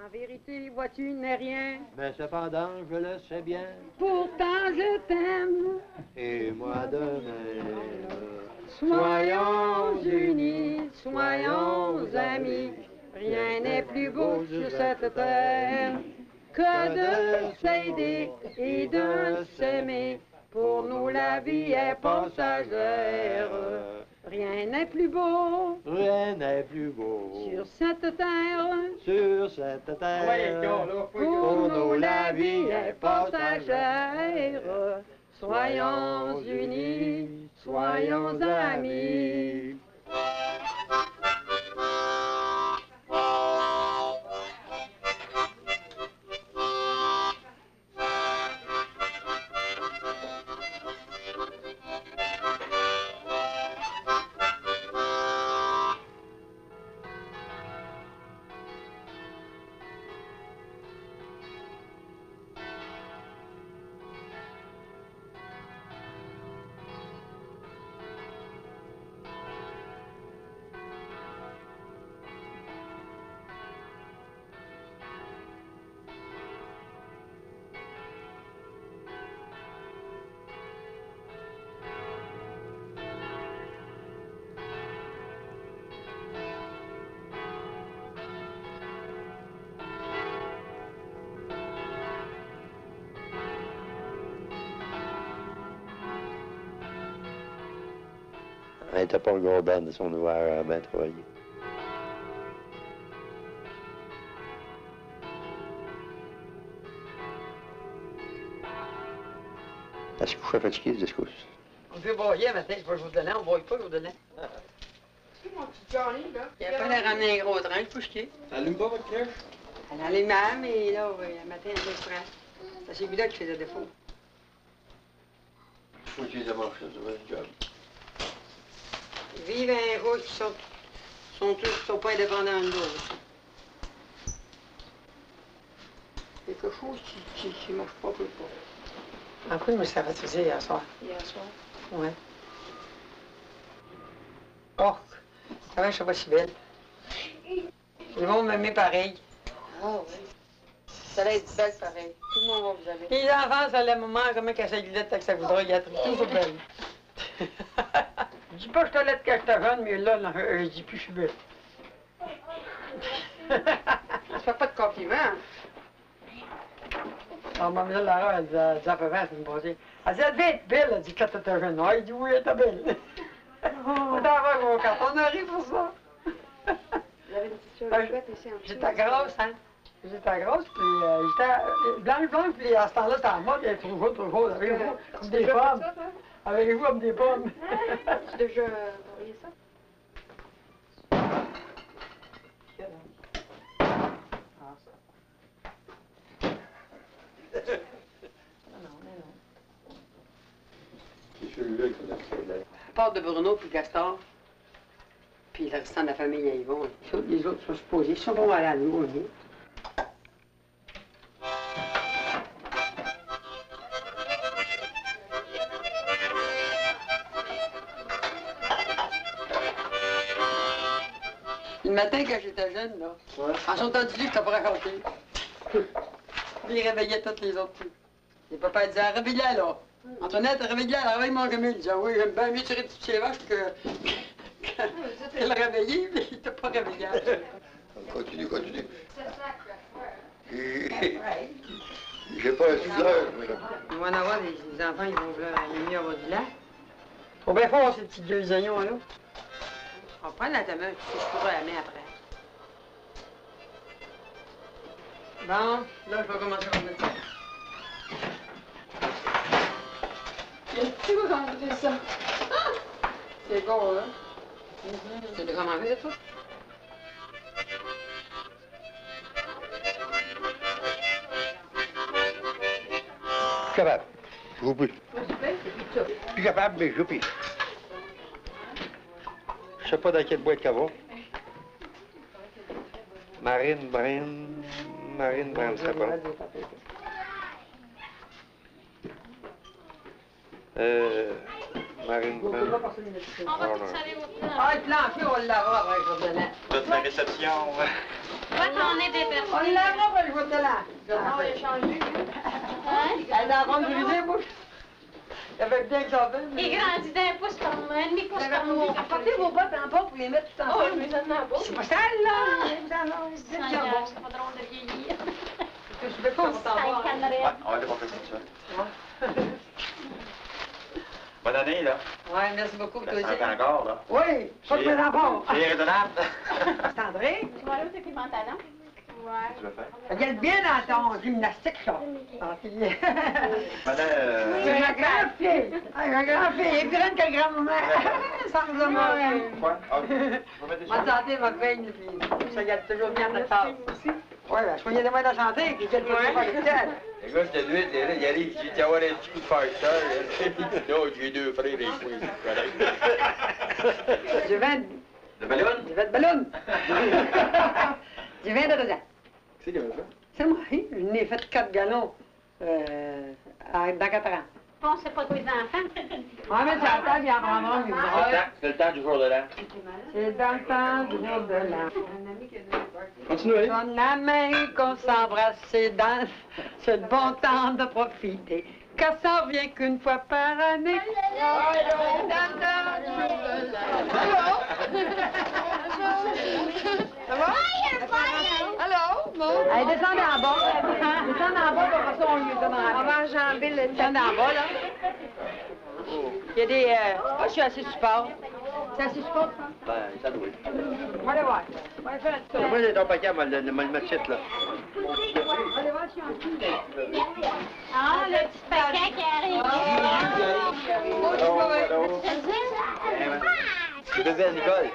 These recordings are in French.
En vérité, vois-tu, n'est rien. Mais cependant, je le sais bien. Pourtant, je t'aime. Et moi de même. Soyons unis, soyons amis. Rien n'est plus beau sur cette terre que de s'aider et de s'aimer. Pour nous, la vie est passagère. Rien n'est plus beau. Rien n'est plus beau. Sur cette terre. Sur cette terre. Pour nous, la vie est passagère. Soyons unis, soyons amis. Elle n'était pas le gros band de son ouvert à bien travailler. Elle se couchait fatiguée, ce discours. On peut broyer matin, c'est pas jour de l'an, on broye pas jour de l'an. Tu sais, mon petit Johnny, là? Il a pas de ramener un gros train, le coucher. Allume pas votre crèche? Elle allumait, mais là, le matin, elle se prend. C'est celui-là qui faisait défaut. Faut que tu les amanches, ça va être job. Ils vivent un rôle qui sont pas indépendants de l'autre. Quelque chose qui marche pas, peut pas. En quoi il me s'est refusé hier soir? Hier soir? Ouais. Oh, ça va, je suis pas si belle. Le monde m'aimait pareil. Ah oui. Ça allait être belle pareil. Tout le monde va vous aimer. Les enfants, ça allait me maman, comment qu'elle s'aiguillette avec sa goudron, il y a toujours belle. Je dis pas que je te laisse quand j'étais jeune, mais là, non, je dis plus que je suis belle. Je fais pas de compliments. Alors, maman, Lara, elle dit à peu près, c'est une passée. Elle dit, elle devait être belle, elle dit, quand t'étais jeune. Ah, il dit, oui, elle était belle. On t'envoie mon carte, on a ri pour ça. Vous avez une petite cheveux ici en dessous. J'étais grosse, hein. J'étais grosse, puis j'étais blanche, puis à ce temps-là, c'était en mode, elle était trop grosse. Avez-vous comme des pommes? Avez-vous comme des pommes? Tu déjà envoyé ça? À part de Bruno puis Gaston, puis le restant de la famille, ils vont. Les autres sont supposés. Ils sont bons à la nous, on est. Le matin, quand j'étais jeune, là, en sortant du lit, j'étais pas raconté. Puis il réveillait toutes les autres filles. Et papa disait, réveille-la, là. Antoinette, réveille-la, réveille mon gamine. Il disait, oui, j'aime bien mieux tirer du pied les vaches que le réveiller, mais il t'a pas réveillé. Continue. J'ai pas un soudeur. On va en avoir des enfants, ils vont vouloir mieux avoir du lait. Faut bien fort, ces petits vieux oignons, là. On va prendre la table, je pourrais la mettre après. Bon, là, je vais commencer à remettre ça. Tu vois comment tu fais ça? C'est bon, là. Tu l'as comment fait, toi? Plus capable. Je joue plus. Plus capable, mais je joue plus. Je sais pas dans quelle boîte qu'elle va. Marine Brand, c'est pas. Marine Brand. On va tous aller au plan. Ah, le plancher, on va l'avoir avec Jordanet. Toute la réception. Va t'en aider personne. On lave était là. Non, il a changé. Hein? Elle est en train de briser, moi. Il avait bien que ça fait. Il grandit d'un pouce comme un demi-pouce comme moi. Apportez vos bottes en bas pour les mettre tout Oh, ensemble. je me donne en bas. C'est pas sale, là. C'est C'est bien bon. pas drôle de vieillir. Je vais pas vous t'en voir. Ouais, on va aller voir ça. Bonne année, là. Ouais, merci beaucoup, toi Ça aussi. fait encore, là. Oui, pas de mes enfants. C'est raisonnable. C'est André. Tu vas aller où t'es tes pantalons? Ouais. Tu veux faire? Regarde bien dans ton gymnastique, là. Madame, C'est ma grand-fille. Ma grand-fille. Elle est plus grande que le grand-mère. Sans me demander. quoi? Ah, je vais mettre des Ma santé, ma veine, puis ça garde toujours bien à ta table. Oui, ben, soignez de moi de la santé, puis quel point pas le ciel. Le gars, c'était nuit, il arrive, il dit, avoir un petit coup de farceur. Non, j'ai deux frères, les couilles. Je viens de ballon? de ballon. Je viens de Rosa. C'est qui, ça? C'est moi, hein? Je n'ai fait 4 gallons dans 4 ans. Bon, c'est pas tous les enfants. Ouais, mais c'est à table, il en prendra une. C'est le temps du jour de l'an. C'est dans le temps du jour de l'an. Continuez. Donne la main qu'on s'embrasse, c'est le bon temps de profiter. Car ça revient qu'une fois par année. Ça va? Allô? Bon. Allez, descendez en bas. Descendez en bas, pour ça, on lui donne en bas. On va enjamber le descendez en bas, là. Il y a des... Ah, je suis assez support. C'est assez support? Ben, ça doit. On va aller voir. On va aller faire un petit tour. Moi, j'ai ton paquet, moi, le mettre shit, là. On va aller voir si on tue. Ah, le petit paquet qui arrive. C'est bébé à Nicole.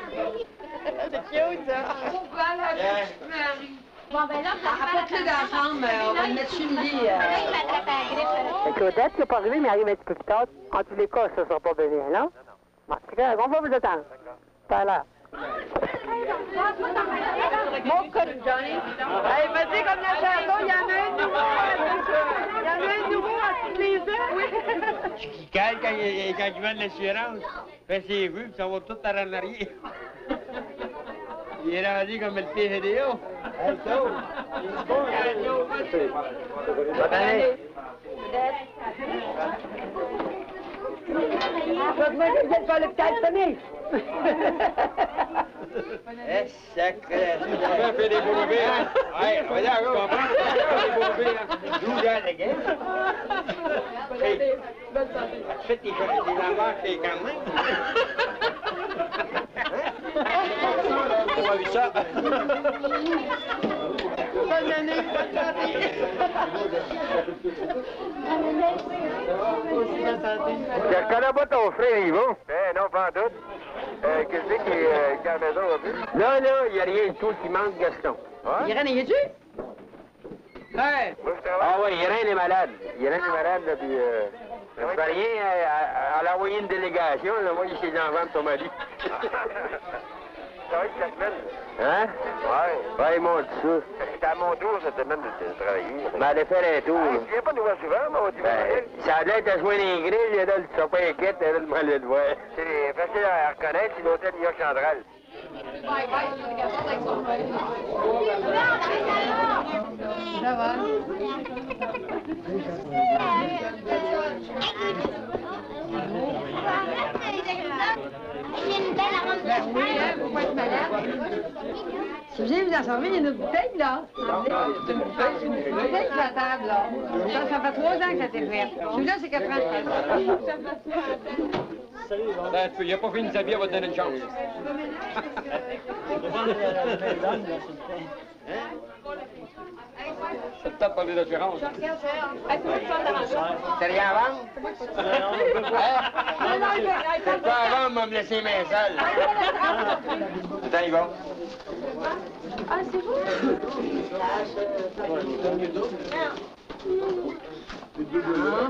Bon, ben là, Apporte-le dans la chambre, on va le mettre sur le lit. il m'attrape à la griffe. Claudette, c'est pas arrivé, mais arrive un petit peu plus tard. En tous les cas, ça sera pas bien, non? Bon, c'est correct, on va vous attendre. Tout à l'heure. Mon code, Johnny. Hey, vas-y, comme la chanson, il y en a un nouveau. Il y en a un nouveau à tous les ans, oui. Qui cale quand il vend de l'assurance. Fait ses vues, puis ça va tout par en arrière. Il est rendu comme le TGDO. Bonne année. Moi, je viens de faire le petit famille. Eh, sacré. On fait des beaux bébés, hein? Ouais, on va dire, tu comprends? On fait des beaux bébés, hein? 12 ans de guerre. Hey, tu fais tes enfants chez quand même. On a vu ça. Bonne année, bonne santé. Je connais pas ton frère, Yvon. Eh, non, pas en doute. Qu'est-ce qui est à la maison, un peu? Là, il n'y a rien du tout qui manque, Gaston. Irène, y es-tu? Ouais. Ah oui, Irène est malade. Irène est malade, là, puis... je fais rien, elle a envoyé une délégation, elle a envoyé ses enfants de son mari. Ça va être chaque semaine? Hein? Ouais. Ouais, ils m'ont dit ça. C'était à mon tour cette semaine de travailler. Mais allez faire un tour. Tu viens pas nous voir souvent, mais on va dire. Ça a l'air de jouer les grilles, là, tu seras pas inquiète, elle va demander de voir. C'est facile à reconnaître, c'est l'hôtel New York Central. Ça va? Si vous vous en servez, il y a une bouteille, là. C'est une bouteille sur la table, là. Ça fait 3 ans que ça s'est fait. Celui-là, c'est 4 ans. Ben, il n'a pas fini sa vie, on va te donner une chance. Ça te tape parler d'assurance. T'as rien à vendre? C'est pas à vendre, me laisser les mains sales. Attends, Yvon. Ah, c'est vous?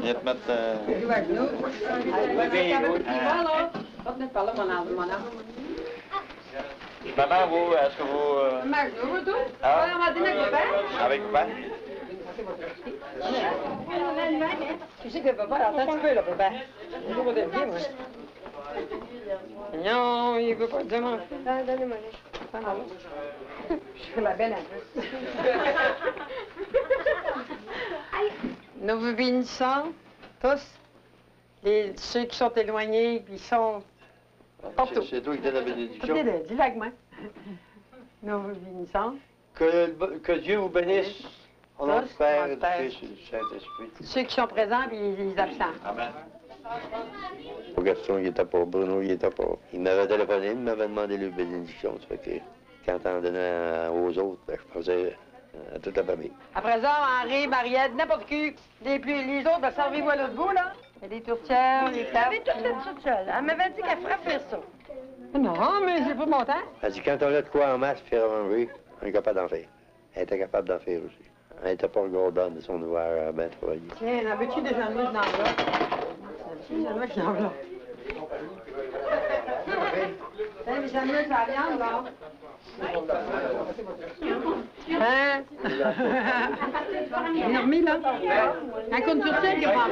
Viens te mettre... Maman, vous, est-ce que vous... Ah. Avec papa? Tu sais que papa, attends un petit peu, là, papa. Il veut pas devenir, moi. Non, il veut pas dire mon fils. Donnez-moi les. Je fais la belle un peu. Nous vous bénissons, tous, ceux qui sont éloignés, puis qui sont partout. C'est toi qui donnes la bénédiction. Dis-le avec moi. Nous vous bénissons. Que Dieu vous bénisse. Au nom du Tous, Père, au nom et du du Père. Fils et du Saint-Esprit. Ceux qui sont présents, puis les absents. Amen. Gaston, il était pas. Bruno, il était pas. Il m'avait téléphoné, il m'avait demandé la bénédiction. Ça fait que quand on donnait aux autres, ben, je faisais à toute la famille. Après ça, Henri, Mariette, n'importe qui. Les autres, ben, servez-vous à l'autre bout, là. Il y a des tourtières, des tables. Elle avait tout fait toute seule. Elle m'avait dit qu'elle frappait ça. Non, mais c'est pas mon temps. Elle dit, quand on a de quoi en masse faire manger, on est capable d'en faire. Elle était capable d'en faire aussi. Elle n'était pas regardante de son ouvrage à bien travailler. Tiens, en veux-tu des sandwichs dans là? Des sandwichs dans là. Tiens, les sandwichs à la viande, là. Hein? Il est remis, là? Un coup de tourtière qui prend.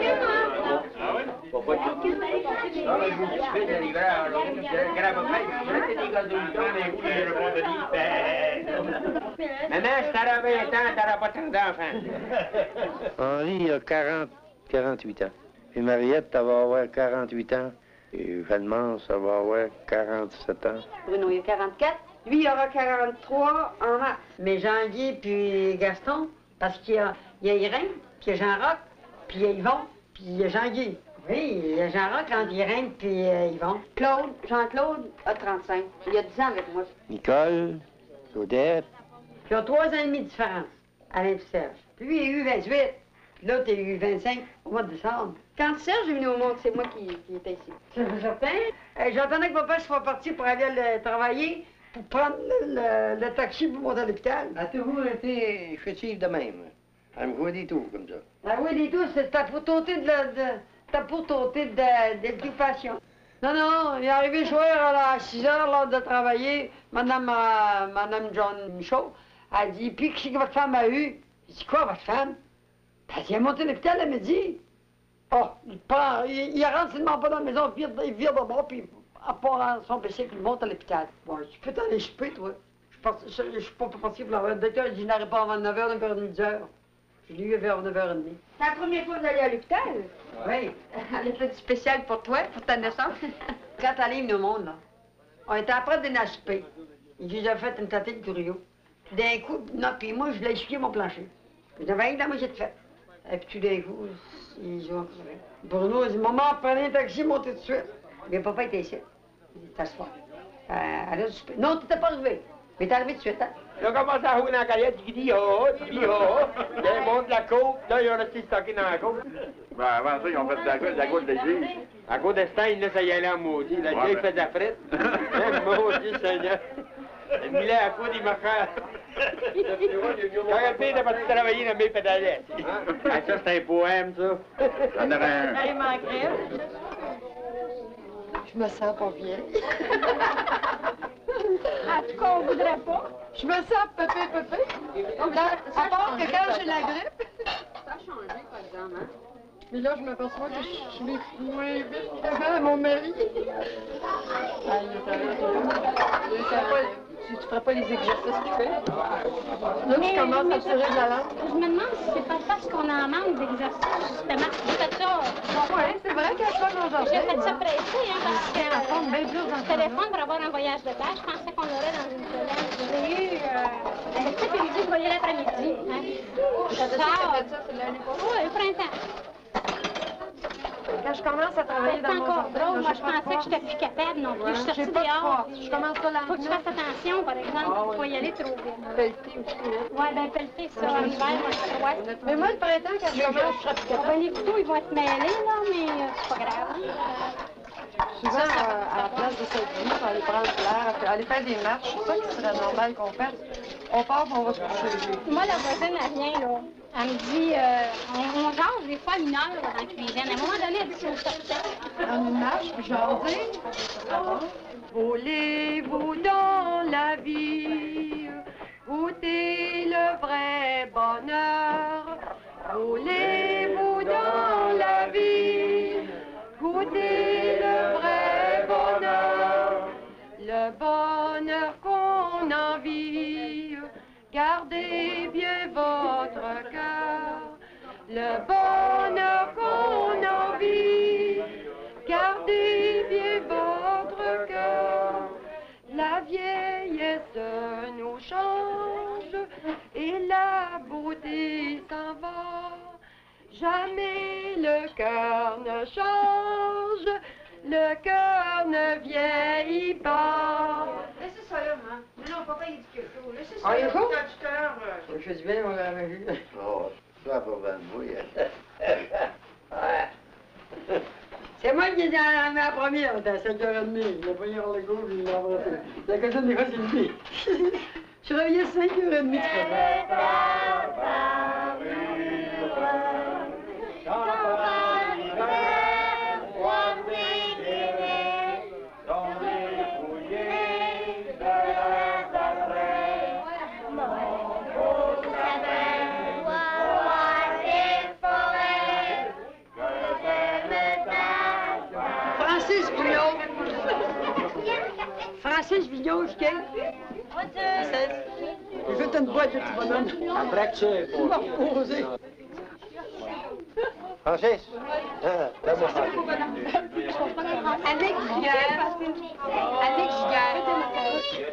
Maman, si t'auras 20 ans, t'auras pas tant d'enfants. Henri, il a 48 ans. Puis Mariette, elle va avoir 48 ans. Et Valmance, ça va avoir 47 ans. Bruno, il a 44. Lui, il aura 43 en mars. Mais Jean-Guy puis Gaston, parce qu'il y a Irène, puis il y a Jean-Roch, puis il y a Yvon, puis il y a Jean-Guy. Oui, il y a Jean-Roch, entre Irène, puis Yvon. Claude, Jean-Claude a 35. Il a 10 ans avec moi. Nicole, Claudette. Puis ils ont 3 ans et demi de différence, Alain et Serge. Puis lui, il a eu 28, puis l'autre, il a eu 25 au mois de décembre. Quand Serge est venu au monde, c'est moi qui étais ici. C'est certain. J'entendais que papa soit parti pour aller travailler, pour prendre le taxi pour monter à l'hôpital. Elle a toujours été chétive de même. Elle me voit des tours comme ça. Ah oui, les deux, c'est ta pourtauté d'éducation. Non, non, il est arrivé le soir à 6 heures, l'heure de travailler. Madame John Michaud a dit, puis qu'est-ce que votre femme a eu? J'ai dit, quoi, votre femme? Elle dit, elle est montée à l'hôpital, elle me dit. Oh, il rentre seulement pas dans la maison, il vire de bord, puis à part son PC, puis il monte à l'hôpital. Bon, tu peux t'aller souper, toi. Je suis pas parti pour la docteur, il dit, je n'arrive pas avant 9h, 9h30, 10h. Je l'ai eu vers 9h30. C'est la première fois que vous allez à l'hôpital? Oui. Elle a fait du spécial pour toi, pour ta naissance. Quand elle est venue au monde, là, on était après de dîner à souper. J'ai fait une tâtée de curio. Puis d'un coup, non, puis moi, je voulais essuyer mon plancher. J'avais rien que la moitié de fait. Et puis tout d'un coup, ils ont... Bruno a dit, maman, prenez un taxi, montez tout de suite. Mais papa était ici. Il dit, t'assois. Elle a soupé. Non, tu t'es pas arrivé. Mais t'es arrivé tout de suite, hein? Ils ont commencé à rouler dans la carrière, tu dis oh, tu dis oh. Il y a un monde de la côte, là, ils ont resté stockés dans la côte. Ben, avant ça, ils ont fait de la côte de l'église. À cause de Stein, là, ça y allait en maudit. Là, le gars, il fait de la frette. Maudit, Seigneur. Il me à quoi des marqueurs. Quand le pire était parti travailler dans mes pédalettes. Ah, ça, c'est un poème, ça. Ça en aurait un. Il manquerait. Je me sens pas bien. En tout cas, on voudrait pas. Je me sens pépé. À part que quand j'ai la grippe. Ça a changé, par exemple, hein? Mais là, je m'aperçois que je suis moins vite qu'avant mon mari. Tu ferais pas les exercices qu'il fait? Là, tu commences à tirer de la langue. Je me demande si c'est pas parce qu'on en manque d'exercices, justement. J'ai fait ça. Oui, c'est vrai qu'elle soit aujourd'hui. J'ai fait ça pressé, hein, parce que Elle tombe bien dur dans je téléphone pour avoir un voyage de tâche. Je pensais qu'on l'aurait dans une semaine. Je l'ai eu cet après-midi, je voyais l'après-midi. Hein. Je sors. c'est l'année passée. Oui, au printemps. Quand je commence à travailler C'est dans mon encore jardin, drôle. Moi, j'ai je pas de pensais que force. j'étais plus capable non plus. Je suis J'ai sortie pas de dehors. force. Je commence ça Faut que tu lentement. fasses attention, par exemple. Il faut y aller trop vite. Pelleter aussi, hein. Oui, bien pelleter, ça. En hiver, moi, je froid. Mais moi, le printemps, quand je commence, je serai plus capable. Ben, les couteaux, ils vont être mêlés, là, mais c'est pas grave. Souvent, à la place de cette vie, pour aller prendre de l'air, aller faire des marches, c'est ça qui serait normal qu'on fasse. On part, puis on va se coucher. Moi, la voisine, elle vient, là. Elle me dit, on jase des fois 1 heure dans la cuisine. À un moment donné, elle dit qu'on sortait. On une marche, puis jaser. Volez-vous dans la vie, goûtez le vrai bonheur. Volez-vous dans la vie, goûtez le vrai bonheur. Le bonheur qu'on envie, gardez bien votre cœur. le bonheur qu'on a envie. Gardez bien votre cœur, la vieillesse nous change et la beauté s'en va. Jamais le cœur ne change, le cœur ne vieillit pas. Laissez ça là, maman. Non, papa, il dit quelque chose. Laissez ça Ah, il là, est chaud? traducteur. Je fais du bien, mon grand Magie. Oh, ça pour ben oui. C'est moi qui ai dans la première, c'était à 5h30. Il a pris hors le goût, il l'a embrassé. La cochonne, des fois, c'est une fille. Je suis réveillé à 5h30, tu Francis Vigneault, je gagne. J'ai fait une boîte de petits bonhommes. Après que c'est Il m'a reposé. Francis? Donne-moi Francis. Annick Giguère, Annick Giguère,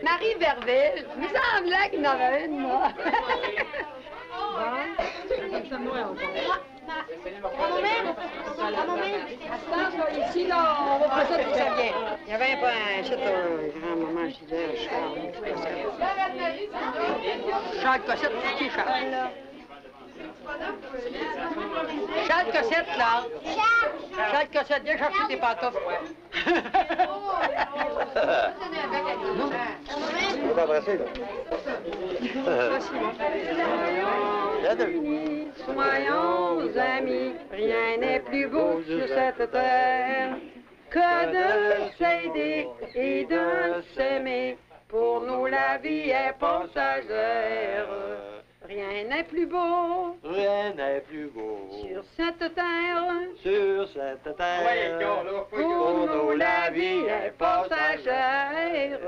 Marie Verville, il me semblait qu'il y en avait une, moi. Ici, là, on va passer tout ça bien. Il y avait un grand-maman Giguère, Charles Cossette, c'est qui, Charles? Charles Cossette, là. Charles Cossette, viens chercher tes pantoufles. Tu veux t'embrasser, là? Soyons amis, rien n'est plus beau sur cette terre que de s'aider et de s'aimer. Pour nous, la vie est passagère. Rien n'est plus beau. Rien n'est plus beau Sur cette terre. sur cette terre. Pour nous, la vie est passagère.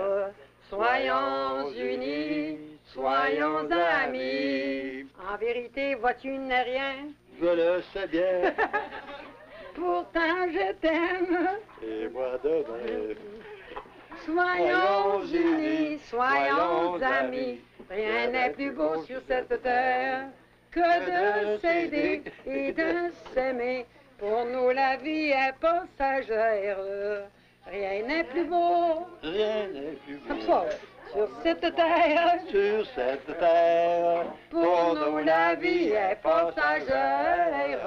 Soyons unis, soyons amis. En vérité, vois-tu, n'est rien. Je le sais bien, Pourtant, je t'aime. et moi de même. Soyons unis, soyons amis. Rien n'est plus beau sur cette terre que de s'aider et de s'aimer. Pour nous, la vie est passagère. Rien n'est plus beau. Rien n'est plus Comme beau ça, sur cette terre. sur cette terre. Pour nous, la vie est passagère.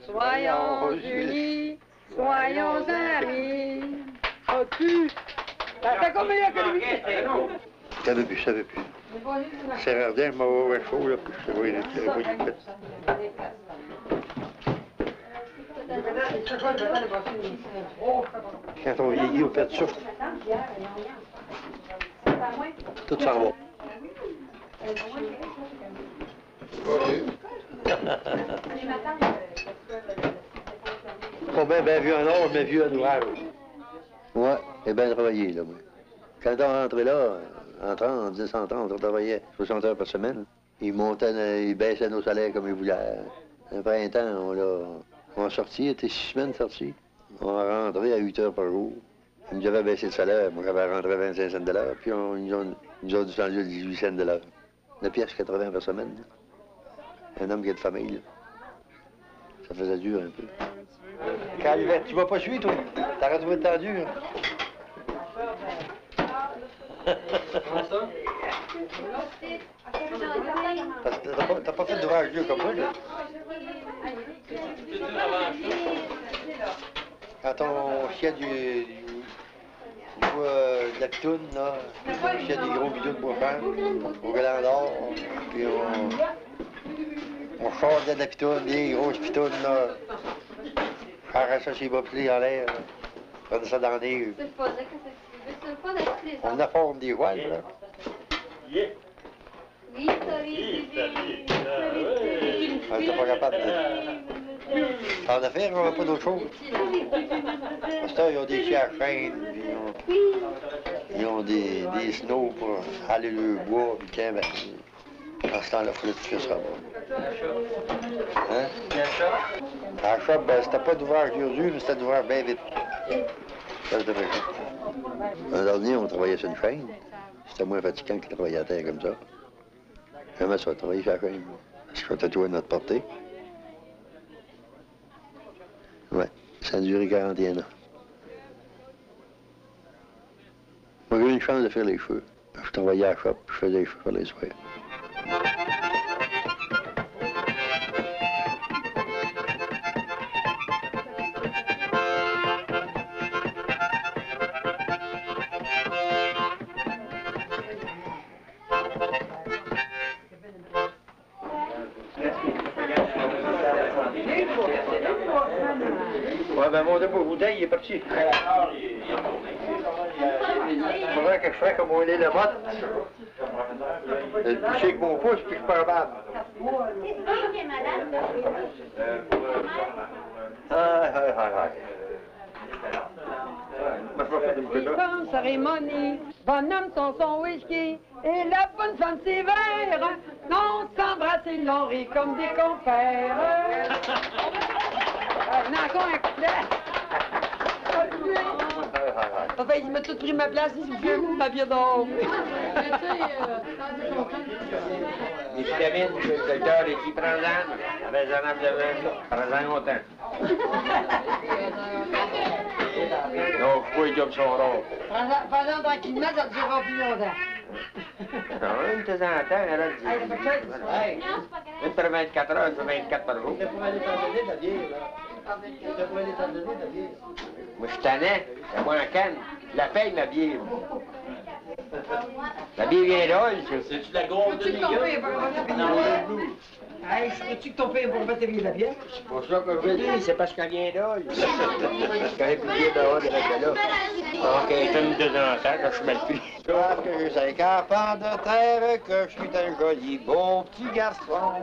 Soyons unis, soyons amis. Oh, tu! T'as combien que lui? Je savais plus. C'est rare, je m'avais chaud, là, puis je te voyais le Quand on vieillit, on perd ça. Tout s'en va. Pas bien vu en or, mais vieux en ouvrage. Ouais, et bien travaillé, là, moi. Quand on est rentré là, en 1930, on travaillait 60 heures par semaine. Ils baissaient nos salaires comme ils voulaient. Un printemps, on a sorti, il était 6 semaines sortis. On a rentré à 8 heures par jour. Ils nous avaient baissé le salaire, moi j'avais rentré à 25 cents de l'heure, puis ils nous ont dû changer à 18 cents de l'heure. 1 pièce 80 par semaine. Là. Un homme qui a de famille, là. Ça faisait dur un peu. Calvette, tu vas pas suivre, toi? T'aurais trouvé le temps dur. Parce que t'as pas fait d'ouvrage dur comme moi, là. Quand on chiait de la pitoune, là, on chiait des gros bidons de bois fin, au galant d'or, puis on chargeait de la pitoune, des grosses pitounes, là. Arrachait ça ses bobsleigh en l'air, prenait ça dans les nez. On a forme des voiles, là. On n'était pas capable de... En affaire, on n'a pas d'autre chose. Parce que ils ont des chiens à chaîne, puis ils ont des snows pour aller le bois, puis tiens, ben, À ce temps-là, il fallait que tu fasses bon. Hein? À la shop, ben, c'était pas d'ouvrage dur, mais c'était d'ouvrage bien vite. Ça, c'était fait. Un dernier, on travaillait sur une chaîne. C'était moins fatigant que de travailler à terre comme ça. Jamais ça, travailler sur la chaîne. Parce que c'était tout à notre portée. Ouais, ça a duré 41 ans. Moi, j'ai eu une chance de faire les cheveux. Je travaillais à la shop, je faisais les cheveux les soirs. Ouais, ben mon dépôt bouteille, il est parti. Il faudrait que je fasse comme on est le motte. Je touche avec mon pouce, puis je suis pas capable. Comme cérémonie, bonhomme son whisky, et la bonne femme ses verres, non s'embrasse, ils l'ont ri comme des compères. Non, encore un couplet. Papa, il m'a tout pris ma place, il me fait ma pied d'or. Les vitamines, le docteur, les qui prend-en, avec un âme de vin, prends-en longtemps. Donc, faut les jobs sont rares. Prends-en tranquillement, ça durera plus longtemps. Non, de temps en temps, elle a dit. Une par 24 heures, c'est 24 par jour. Moi, je suis tanné, c'est moi en canne. Je la paye, ma bière. La bière vient d'ol, ça. C'est-tu la grosse de Miguel? Non, Hey, sais-tu que ton père pour mettre la bière? c'est pour ça que je le dis, c'est parce qu'elle vient d'ol. Parce qu'elle est plus bien dehors de là. Donc, elle est une de temps en temps, quand je suis mal pris. Parce que j'ai 5 enfants de terre, que je suis un joli beau petit garçon.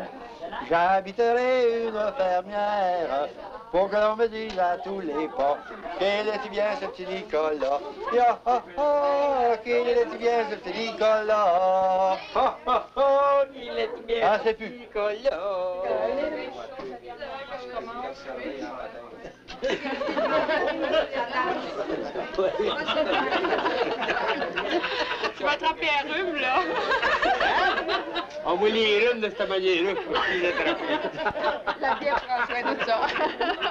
J'habiterai une fermière pour que l'on me dise à tous les pas qu'il est bien ce petit Nicolas. Ya ha ha, qu'il est bien ce petit Nicolas. Ha ha ha, il est bien. Ah, c'est plus Nicolas. Tu vas attraper un rhume, là. On voit les rhumes de cette manière-là, faut qu'ils les attrapent. La bière prend soin de ça.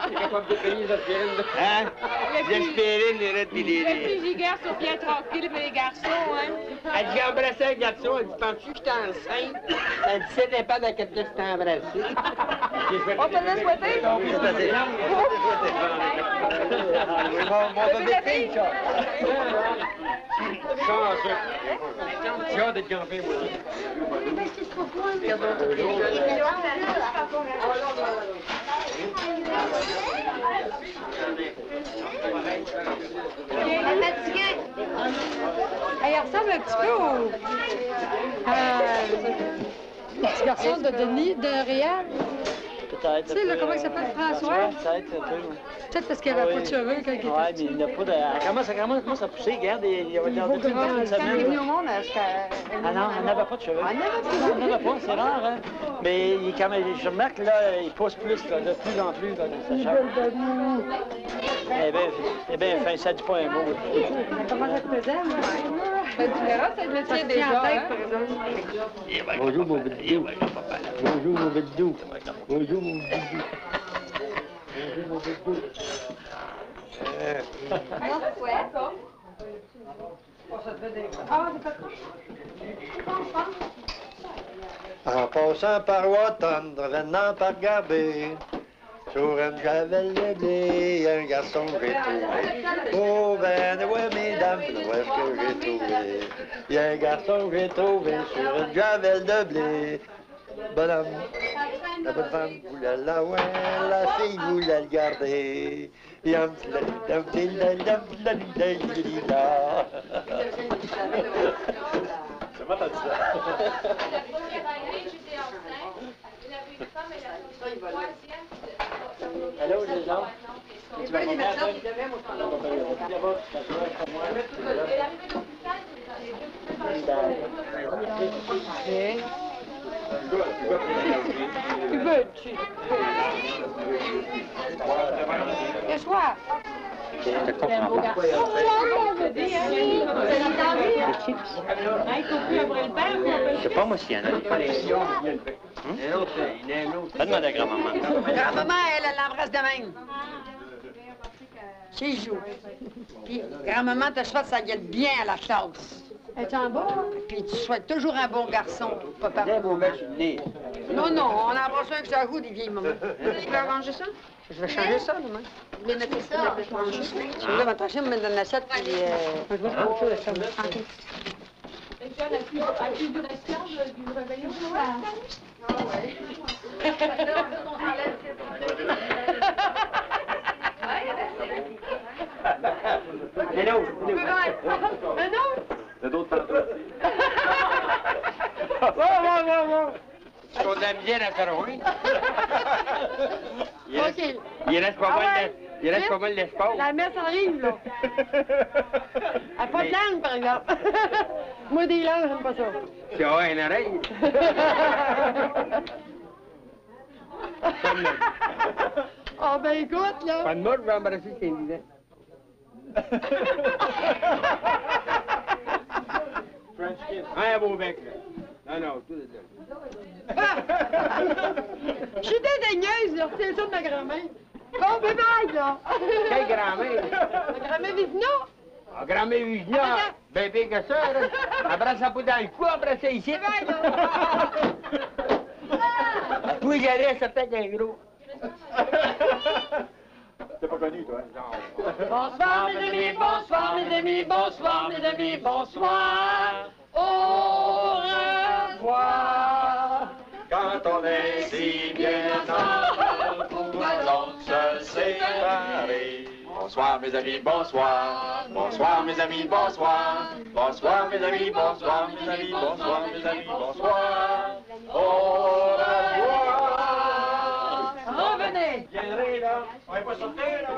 T'es capable de payer les aspirines? Hein? Les aspirines, les rêtes, puis les... Les filles gars sont bien tranquilles, mais les garçons, hein. Elle dit, j'ai embrassé un garçon, elle dit, penses-tu que j'étais enceinte? Elle dit, c'était pas dans quelqu'un qui t'a embrassé. On te laisse souhaiter? Mon bébé de fille, ça. J'ai hâte d'être campé, moi. Elle ressemble un petit peu au petit garçon de Denis, de Réal. Peut-être. Tu sais, là, comment il s'appelle, François? Peut-être un peu. Peut-être parce qu'il n'avait pas de cheveux quand il était Ouais, mais petit. il n'a pas de. Elle commence à pousser, regarde, il va dans depuis une Quand il est venu au semaine. monde, est-ce Ah non, elle n'avait pas de cheveux. Elle n'avait pas. Elle n'avait pas, c'est rare, hein. Mais quand même, je remarque, là, il pousse plus, là, de plus en plus, là, sa chair. Eh bien, fin, ça dit pas un mot. Comment ça te faisait, moi? Ben, tu verras, c'est le métier déjà, en tête, par exemple. Bonjour, mon bidou. Bonjour, mon bidou. Bonjour, mon bidou. Bonjour, mon bidou. En passant par Wotton, revenant par Garbé, sur une javel de blé, un garçon que j'ai trouvé. Oh ben, ouais, mesdames, où est-ce que j'ai trouvé? Il y a un garçon que j'ai trouvé sur une javel de blé. Bonhomme, la bonne femme voulait la ouais, la fille voulait le garder. Yam, dam, dam, dam, dam, dam, dam, dam. Comment t'as dit ça? Allô, les gens? Tu vas combien, toi? Qu'est-ce soir? Je comprends pas. Je sais pas, moi, s'il y en a. Pas demander à grand-maman. Grand-maman, elle l'embrasse de même. Chez joue. Puis, grand-maman te souhaite ça guette bien à la classe. Es-tu en bas? Puis, tu souhaites toujours un bon garçon, papa. Bien beau mettre sur le nez. Non, non, on embrasse un que ça goût des vieilles mamans. Tu peux arranger ça? Je vais changer ça, demain. Vous voulez mettre ça? Je voulais m'attacher, me mettre dans l'assiette, puis... Je vais faire autre chose, ça. Mais non, Mais non! il y a d'autres pantoufles. Bon. Ils ont de la misère à s'arranger. OK. Il reste pas mal d'espace. La messe arrive, là. Elle n'a pas de langue, par exemple. Moi, des langues, j'aime pas ça. Tu as une oreille. Ah, ben écoute, là. Pas de mort, je vais embrasser ses visants. French kiss. Un beau bec, là. Non, tout est là. Je suis dédaigneuse, là. C'est ça de ma grand-mère. Bon, bye-bye, là. Quelle grand-mère? Ma grand-mère Vivina. Ah, grand-mère Vigna, ben pire que ça, là. Embrasse-la pas dans le cou, embrasse-la ici. Bye, là. Toi, j'arrête, ça peut-être un gros. T'es pas connu, toi? Bonsoir, mes amis, bonsoir, mes amis, bonsoir, mes amis, bonsoir. Au revoir. Quand on est si bien ensemble, pourquoi donc se séparer? Bonsoir mes amis, bonsoir. Bonsoir mes amis, bonsoir. Bonsoir mes amis, bonsoir mes amis, bonsoir mes amis, bonsoir. Au revoir. Revenez. Viendrez là. On va pas sortir là.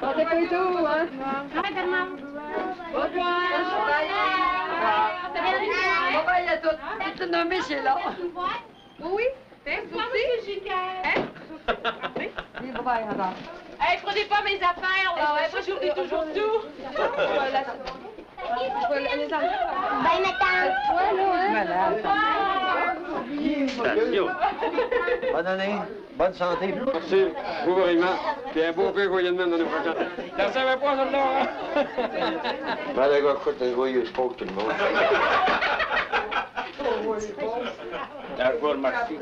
Sortez pas tout, hein. Au revoir. Bye-bye à toutes. Tu nommé, c'est là. Oui, c'est vous aussi. Hein? Oui, bye-bye, madame. Hey, prenez pas mes affaires, là. Moi, j'oublie toujours tout. Bonne année, bonne santé. Merci, vous vraiment. Puis un beau peu joyeux de même dans nos prochains. T'en savais pas, celle-là, hein? Ben, le gars, écoute, le joyeux sport, tout le monde. Je vous remercie.